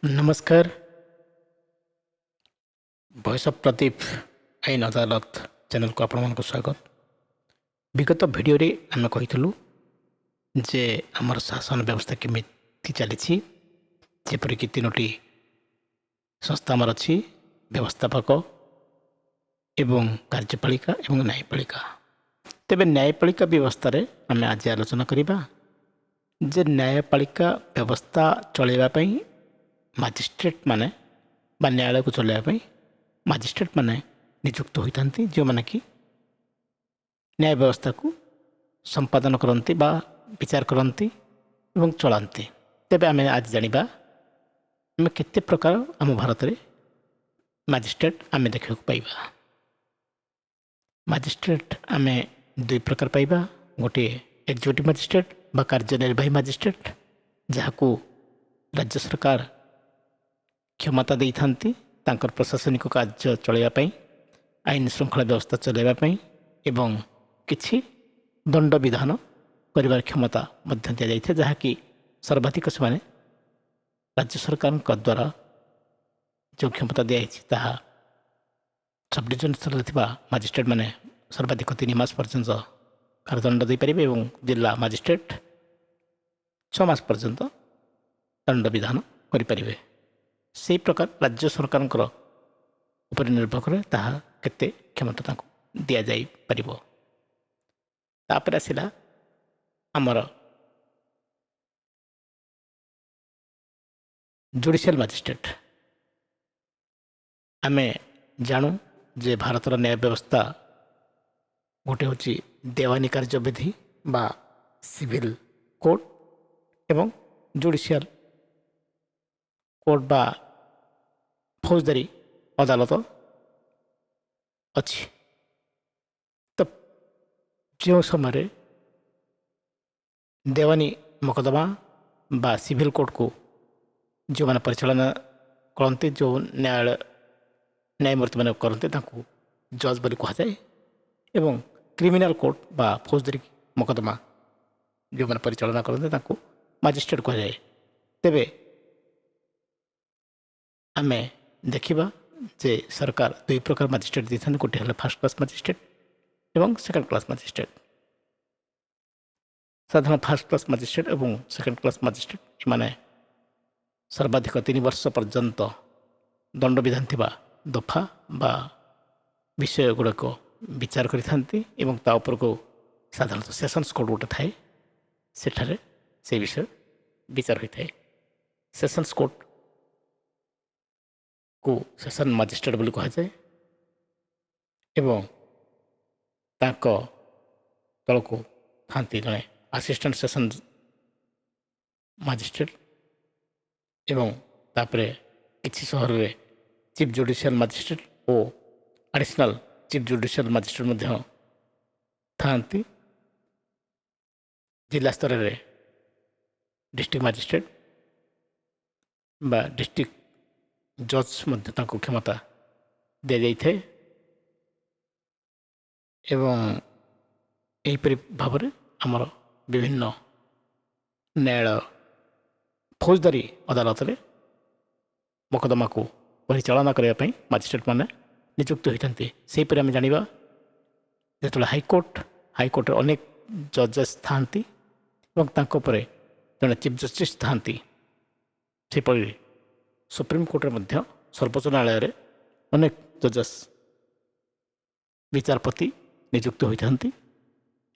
नमस्कार। Voice of Pradeep आईन अदालत चैनल को आपण को स्वागत। विगत वीडियो रे आम कहीलु जे आमर शासन व्यवस्था केमी चली जेपरिक तीनोटी संस्था आमर अच्छी व्यवस्थापक एवं कार्यपालिका एवं न्यायपालिका। तेबे न्यायपालिका व्यवस्था रे आम आज आलोचना करिबा जे न्यायपालिका व्यवस्था चलैबा मजिस्ट्रेट माने बा न्यायालय को चलैबा मजिस्ट्रेट माने नियुक्त होता जो मैंने कि न्याय व्यवस्था को संपादन करती बा विचार करती एवं चलाती। तेबे आम आज जानिबा आम केते प्रकार आम भारत में मजिस्ट्रेट आम देखा पाइबा। मजिस्ट्रेट आम दुई प्रकार पाइबा। गोटे एक्जिक्यूटिव मजिस्ट्रेट बा कार्यनिर्वाही मजिस्ट्रेट जहाँ को राज्य सरकार क्षमता दे था प्रशासनिक कार्य चलैवाई आईन श्रृंखला व्यवस्था चलैवाई एवं किछि दंड विधान कर क्षमता दि जाए जहाँकि सर्वाधिक से राज्य सरकार द्वारा जो क्षमता दिखाई सब डिविजन स्तर में मजिस्ट्रेट माने सर्वाधिक 3 मास पर्यंत कारदंड दे पारे और जिला मजिस्ट्रेट 6 मास पर्यंत दंड विधान करें। से प्रकार राज्य सरकार उपर निर्भर करे ताहा केते क्षमता दि जाई परिबो। तापर आसिला आमर जुडिशियल मजिस्ट्रेट। आमे जानू जे भारतर न्याय व्यवस्था गोटे होची देवानी कार्यविधि बा सिविल कोर्ट एवं जुडिशियल कोर्ट बा फौजदारी अदालत अच्छी। तो जो समय देवानी मकदमा बा सिविल कोर्ट को जो मैंने परिचालना करते जो न्यायमूर्ति मैंने करते जज बोली कहुए एवं क्रिमिनाल कोर्ट बा फौजदारी मकदमा जो मैंने परिचालना करते मजिस्ट्रेट कहुए। तेबे आम देखा जे सरकार दुई प्रकार मजिस्ट्रेट देते गोटे है फर्स्ट क्लास मजिस्ट्रेट एवं सेकेंड क्लास मजिस्ट्रेट। साधारण फर्स्ट क्लास मजिस्ट्रेट एवं सेकेंड क्लास मजिस्ट्रेट माने सर्वाधिक 3 वर्ष पर्यंत दंड विधान थिबा दफा बा विषय गुड़ाक विचार करते को साधारणतः सेशन्स कोर्ट गोटे थाए सेठारे से विषय विचार होता है। सेशन्स कोर्ट को सेशन मजिस्ट्रेट बोली कहुए एवं ताको तल को था जड़े असिस्टेंट सेशन मजिस्ट्रेट एवं तापरे किसी सहर में चीफ जुडिशियल मजिस्ट्रेट और एडिशनल चीफ जुडिशियल मजिस्ट्रेट मध्य थांती। जिला स्तर में डिस्ट्रिक्ट मजिस्ट्रेट बा डिस्ट्रिक्ट जज मध्य क्षमता दि जाए एवं यहीपरि भाव में आमर विभिन्न न्यायालय फौजदारी अदालत में मकदमा को परिचालना करने मजिस्ट्रेट माने नियुक्त होती। से आम जाना जो हाईकोर्ट अनेक जजेस थांती जड़े चीफ जस्टिस थांती। सेपरी सुप्रीम कोर्ट में सर्वोच्च न्यायालय में अनेक जजेस विचारपति नियुक्त होती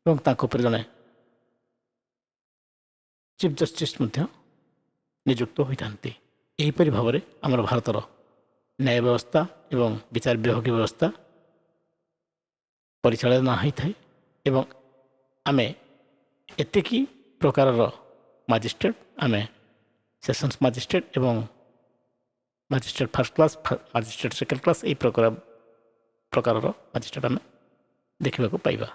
जड़े चीफ जस्टिस नियुक्त होती। यहीपरि भाव में आम भारतर न्याय व्यवस्था एवं विचार विभाग व्यवस्था परिचालना होता है। आम एतिकी प्रकार मजिस्ट्रेट आम सेशन्स मजिस्ट्रेट एवं magistrate first class magistrate second class यही प्रकार मजिस्ट्रेट आम देखा पाइबा।